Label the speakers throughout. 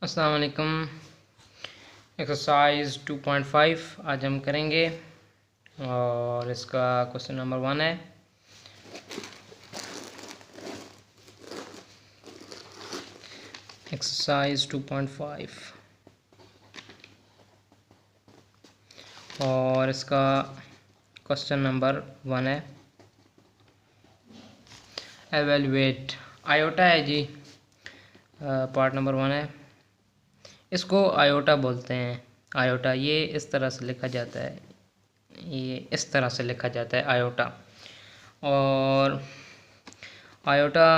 Speaker 1: अस्सलाम वालेकुम। एक्सरसाइज 2.5 आज हम करेंगे और इसका क्वेश्चन नंबर 1 है। एक्सरसाइज 2.5 और इसका क्वेश्चन नंबर 1 है। एवेलुएट आयोटा है जी, पार्ट नंबर 1 है। इसको आयोटा बोलते हैं। आयोटा ये इस तरह से लिखा जाता है, ये इस तरह से लिखा जाता है आयोटा। और आयोटा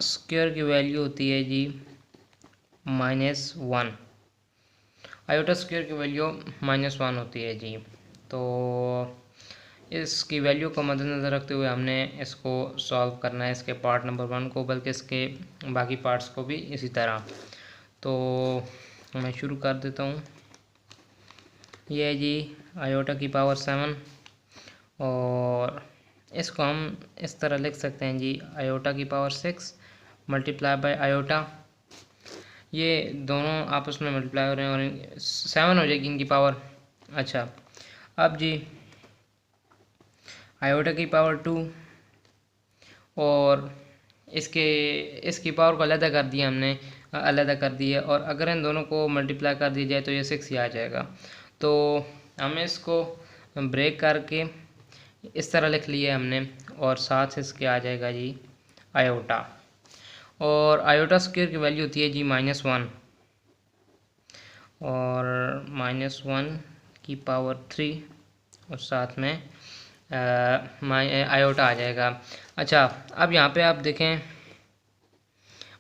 Speaker 1: स्क्वायर की वैल्यू होती है जी -1। आयोटा स्क्वायर की वैल्यू -1 होती है जी। तो इसकी वैल्यू को मद्देनज़र रखते हुए हमने इसको सॉल्व करना है, इसके पार्ट नंबर 1 को, बल्कि इसके बाकी पार्ट्स को भी इसी तरह। तो मैं शुरू कर देता हूँ। ये है जी आयोटा की पावर 7 और इसको हम इस तरह लिख सकते हैं जी, आयोटा की पावर 6 मल्टीप्लाई बाय आयोटा। ये दोनों आपस में मल्टीप्लाई हो रहे हैं और 7 हो जाएगी इनकी पावर। अच्छा, अब जी आयोटा की पावर 2 और इसकी पावर को अलग कर दिया हमने, अलग कर दी है। और अगर इन दोनों को मल्टीप्लाई कर दिया जाए तो ये 6 ही आ जाएगा। तो हमें इसको ब्रेक करके इस तरह लिख लिया हमने और साथ इसके आ जाएगा जी आयोटा। और आयोटा स्क्वायर की वैल्यू होती है जी -1 और -1 की पावर 3 और साथ में आयोटा आ जाएगा। अच्छा, अब यहाँ पे आप देखें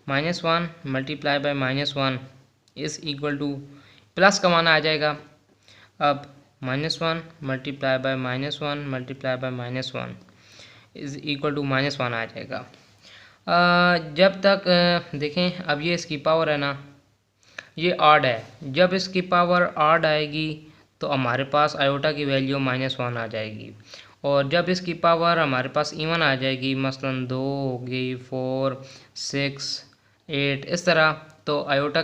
Speaker 1: -1 multiply by -1 is equal to plus का माना आ जाएगा। अब -1 multiply by -1 multiply by -1 is equal to -1 आ जाएगा। जब तक देखें, अब ये इसकी पावर है ना, ये ऑड है। जब इसकी पावर ऑड आएगी तो हमारे पास आयोटा की वैल्यू -1 आ जाएगी। और जब इसकी पावर हमारे पास इवन आ जाएगी, मसलन 2 होगी, 4, 6, 8 इस तरह, तो आयोटा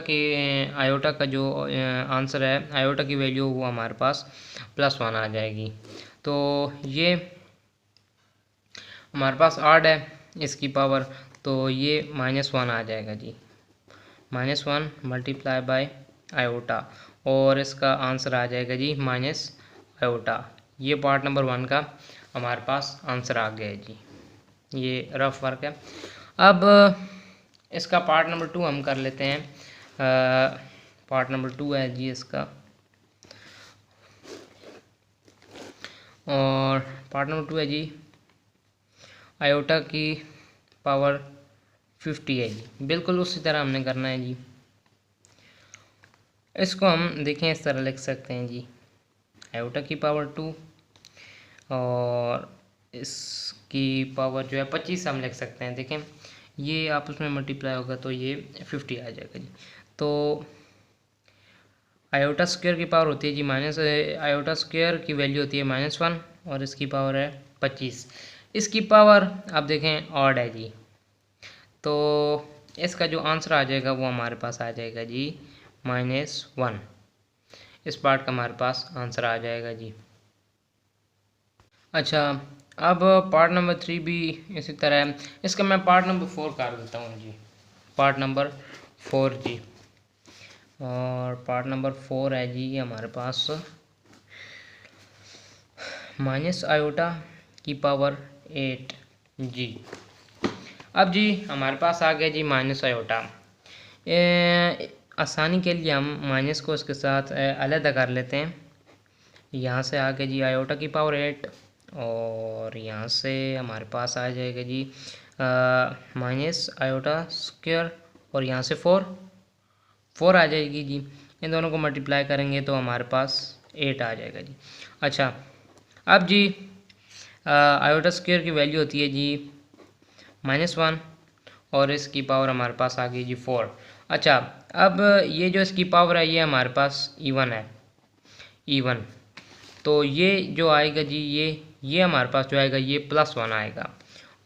Speaker 1: का जो आंसर है, आयोटा की वैल्यू वो हमारे पास +1 आ जाएगी। तो ये हमारे पास ऑड है इसकी पावर, तो ये -1 आ जाएगा जी। -1 मल्टीप्लाई बाय आयोटा और इसका आंसर आ जाएगा जी आयोटा। ये पार्ट नंबर 1 का हमारे पास आंसर आ गया है जी। ये रफ वर्क है। अब इसका पार्ट नंबर 2 हम कर लेते हैं। पार्ट नंबर 2 है जी इसका, और पार्ट नंबर 2 है जी आयोटा की पावर 50 है जी। बिल्कुल उसी तरह हमने करना है जी। इसको हम देखें इस तरह लिख सकते हैं जी, आयोटा की पावर 2 और इसकी पावर जो है 25 हम लिख सकते हैं। देखें ये आपस में मल्टीप्लाई होगा तो ये 50 आ जाएगा जी। तो आयोटा स्क्वायर की पावर होती है जी आयोटा स्क्वायर की वैल्यू होती है -1 और इसकी पावर है 25। इसकी पावर आप देखें ऑड है जी, तो इसका जो आंसर आ जाएगा वो हमारे पास आ जाएगा जी -1। इस पार्ट का हमारे पास आंसर आ जाएगा जी। अच्छा, अब पार्ट नंबर 3 भी इसी तरह है। इसका मैं पार्ट नंबर 4 कर देता हूँ जी, पार्ट नंबर 4 जी। और पार्ट नंबर 4 है जी हमारे पास -आयोटा की पावर 8 जी। अब जी हमारे पास आ गया जी -आयोटा। आसानी के लिए हम माइनस को इसके साथ अलग कर लेते हैं। यहाँ से आ गया जी आयोटा की पावर 8 और यहाँ से हमारे पास आ जाएगा जी -आयोटा स्क्वायर और यहाँ से 4 आ जाएगी जी। इन दोनों को मल्टीप्लाई करेंगे तो हमारे पास 8 आ जाएगा जी। अच्छा, अब जी आयोटा स्क्वायर की वैल्यू होती है जी -1 और इसकी पावर हमारे पास आ गई जी 4। अच्छा, अब ये जो इसकी पावर है ये हमारे पास इवन है, इवन। तो ये जो आएगा जी, ये हमारे पास जो आएगा ये +1 आएगा।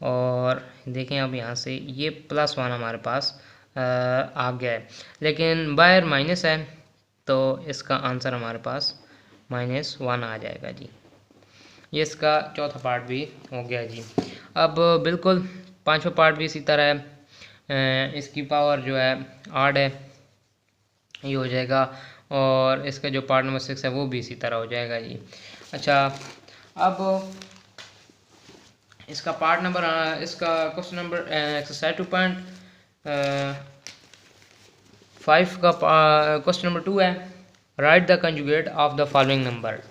Speaker 1: और देखें अब यहाँ से ये +1 हमारे पास आ गया है, लेकिन बाहर माइनस है तो इसका आंसर हमारे पास -1 आ जाएगा जी। ये इसका चौथा पार्ट भी हो गया जी। अब बिल्कुल पांचवा पार्ट भी इसी तरह है, इसकी पावर जो है 8 है, ये हो जाएगा। और इसका जो पार्ट नंबर 6 है वो भी इसी तरह हो जाएगा जी। अच्छा, अब इसका पार्ट नंबर इसका क्वेश्चन नंबर एक्सरसाइज 2.5 का क्वेश्चन नंबर 2 है, right the conjugate of the following number.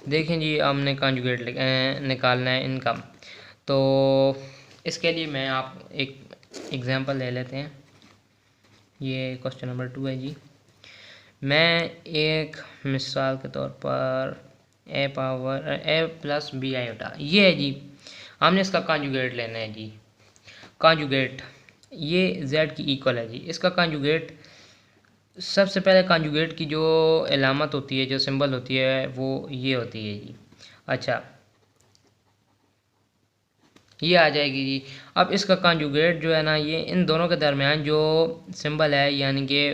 Speaker 1: देखें जी, हमने कंजुगेट निकालना है इनका। तो इसके लिए मैं आप एक एग्जांपल ले लेते हैं। ये क्वेश्चन नंबर 2 है जी। मैं एक मिसाल के तौर पर a + b आयोटा, ये है जी। हमने इसका कंजुगेट लेना है जी। कंजुगेट ये z की इक्वल है जी। इसका कंजुगेट, सबसे पहले कंजुगेट की जो अलामत होती है, जो सिंबल होती है, वो ये होती है जी। अच्छा, ये आ जाएगी जी। अब इसका कंजुगेट जो है ना, ये इन दोनों के दरमियान जो सिंबल है यानी कि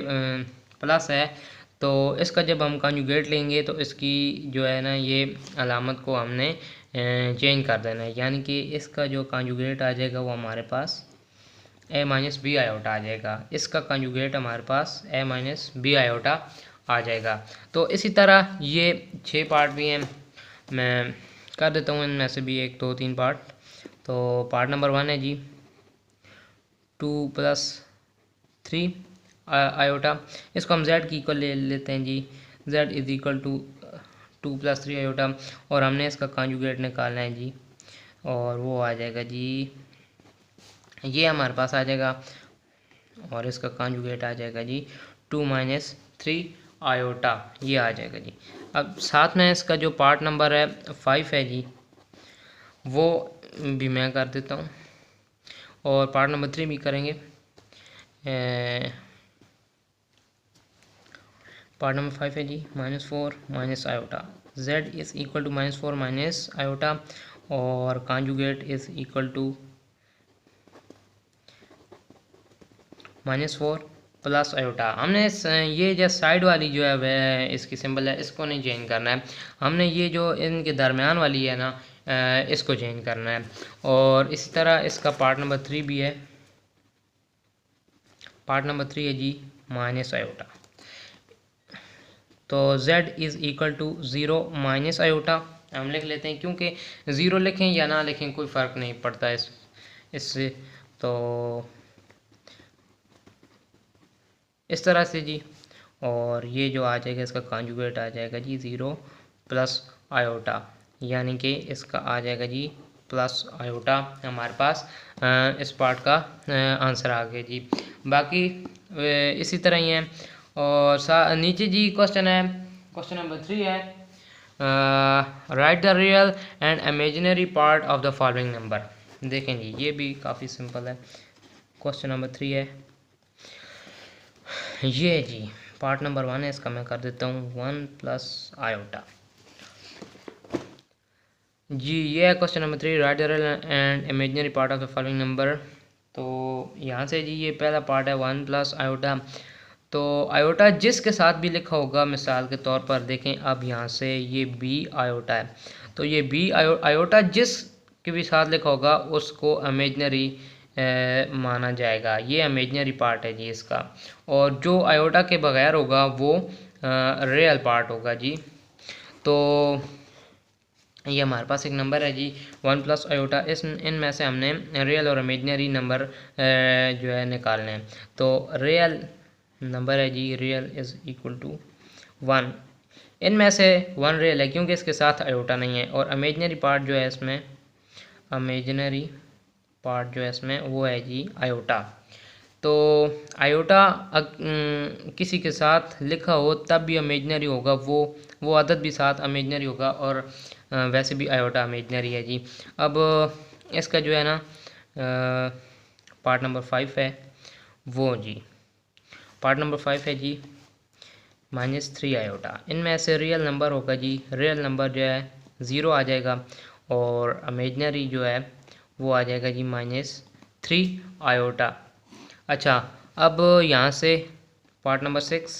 Speaker 1: प्लस है, तो इसका जब हम कंजुगेट लेंगे तो इसकी जो है ना ये अलामत को हमने चेंज कर देना है, यानी कि इसका जो कंजुगेट आ जाएगा वो हमारे पास a - b आयोटा आ जाएगा। इसका कंजुगेट हमारे पास a - b आयोटा आ जाएगा। तो इसी तरह ये 6 पार्ट भी हैं, मैं कर देता हूँ इनमें से भी 1 2 3 पार्ट। तो पार्ट नंबर 1 है जी 2 + 3 आयोटा। इसको हम z की इक्वल ले लेते हैं जी। z = 2 + 3 आयोटा, और हमने इसका कंजुगेट निकालना है जी, और वो आ जाएगा जी, ये हमारे पास आ जाएगा, और इसका कंजुगेट आ जाएगा जी 2 - 3 आयोटा, ये आ जाएगा जी। अब साथ में इसका जो पार्ट नंबर है 5 है जी, वो भी मैं कर देता हूँ, और पार्ट नंबर 3 भी करेंगे। पार्ट नंबर 5 है जी -4 - आयोटा। z = -4 - आयोटा, और कंजुगेट = -4 + आयोटा। हमने ये जो साइड वाली जो है वह इसकी सिंबल है, इसको नहीं चेंज करना है, हमने ये जो इनके दरमियान वाली है ना इसको चेंज करना है। और इसी तरह इसका पार्ट नंबर 3 भी है। पार्ट नंबर 3 है जी - आयोटा। तो z = 0 - आयोटा हम लिख लेते हैं, क्योंकि 0 लिखें या ना लिखें कोई फ़र्क नहीं पड़ता इससे। तो इस तरह से जी, और ये जो आ जाएगा इसका कंजुगेट आ जाएगा जी 0 + आयोटा, यानी कि इसका आ जाएगा जी प्लस आयोटा। हमारे पास इस पार्ट का आंसर आ गया जी। बाकी इसी तरह ही है। और नीचे जी क्वेश्चन है, क्वेश्चन नंबर 3 है, right the real and imaginary part of the following number. देखें जी, ये भी काफ़ी सिंपल है। क्वेश्चन नंबर 3 है, ये जी पार्ट नंबर 1 है, इसका मैं कर देता हूँ 1 + आयोटा जी। ये है question number 3, right the real and imaginary part of the following number. तो यहाँ से जी ये पहला पार्ट है 1 + आयोटा। तो आयोटा जिसके साथ भी लिखा होगा, मिसाल के तौर पर देखें, अब यहाँ से ये b आयोटा है, तो ये b आयोटा जिस के भी साथ लिखा होगा उसको इमेजिनरी माना जाएगा। ये इमेजिनरी पार्ट है जी इसका, और जो आयोटा के बगैर होगा वो रियल पार्ट होगा जी। तो ये हमारे पास एक नंबर है जी 1 + आयोटा। इनमें से हमने रियल और इमेजिनरी नंबर जो है निकालने हैं। तो रियल नंबर है जी, रियल = 1। इनमें से 1 रियल है क्योंकि इसके साथ आयोटा नहीं है, और इमेजिनरी पार्ट जो है इसमें, इमेजिनरी पार्ट जो है इसमें वो है जी आयोटा। तो आयोटा किसी के साथ लिखा हो तब भी इमेजिनरी होगा, वो अदद भी साथ इमेजिनरी होगा, और वैसे भी आयोटा इमेजिनरी है जी। अब इसका जो है ना पार्ट नंबर 5 है वो जी, पार्ट नंबर 5 है जी -3 आयोटा। इनमें से रियल नंबर होगा जी, रियल नंबर जो है 0 आ जाएगा, और इमेजिनरी जो है वो आ जाएगा जी -3 आयोटा। अच्छा, अब यहाँ से पार्ट नंबर 6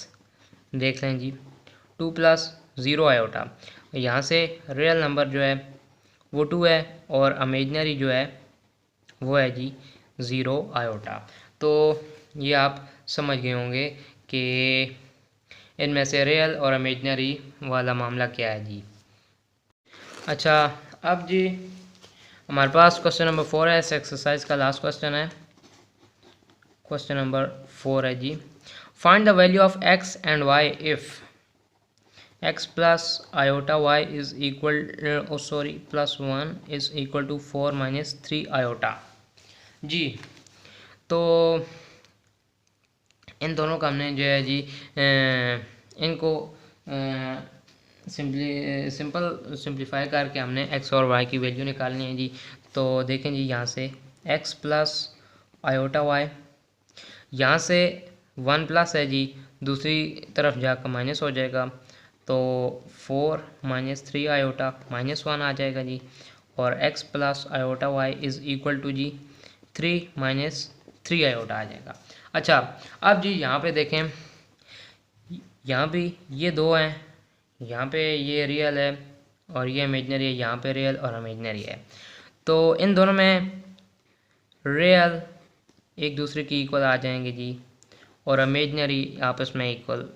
Speaker 1: देख लें जी, 2 प्लस 0 आयोटा। यहाँ से रियल नंबर जो है वो 2 है और इमेजिनरी जो है वो है जी 0 आयोटा। तो ये आप समझ गए होंगे कि इनमें से रियल और इमेजिनरी वाला मामला क्या है जी। अच्छा, अब जी हमारे पास क्वेश्चन नंबर 4 है, इस एक्सरसाइज का लास्ट क्वेश्चन है। क्वेश्चन नंबर 4 है जी, find the value of x and y if x plus iota y is equal plus 1 is equal to 4 minus 3 iota. जी तो इन दोनों का हमने जो है जी इनको सिंप्लीफाई करके हमने x और y की वैल्यू निकालनी है जी। तो देखें जी, यहाँ से x प्लस आयोटा y, यहाँ से 1 प्लस है जी, दूसरी तरफ जाकर माइनस हो जाएगा, तो 4 माइनस 3 आयोटा -1 आ जाएगा जी। और x plus iota y is equal to जी 3 माइनस 3 आयोटा आ जाएगा। अच्छा, अब जी यहाँ पे देखें, यहाँ भी ये दो हैं, यहाँ पे ये रियल है और ये इमेजिनरी है, यहाँ पे रियल और इमेजिनरी है। तो इन दोनों में रियल एक दूसरे की इक्वल आ जाएंगे जी और इमेजिनरी आपस में इक्वल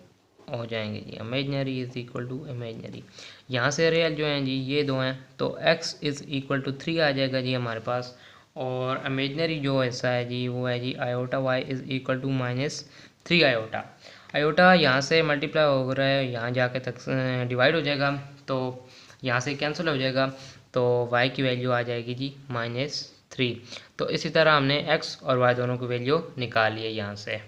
Speaker 1: हो जाएंगे जी। Imaginary is equal to imaginary, यहाँ से रियल जो हैं जी ये दो हैं, तो x इज़ इक्वल टू 3 आ जाएगा जी हमारे पास। और इमेजिनरी जो हिस्सा है जी वो है जी iota y is equal to -3 iota. Iota यहाँ से मल्टीप्लाई हो रहा है, यहाँ जाके तक डिवाइड हो जाएगा, तो यहाँ से कैंसिल हो जाएगा, तो y की वैल्यू आ जाएगी जी -3। तो इसी तरह हमने x और y दोनों की वैल्यू निकाल ली है यहाँ से।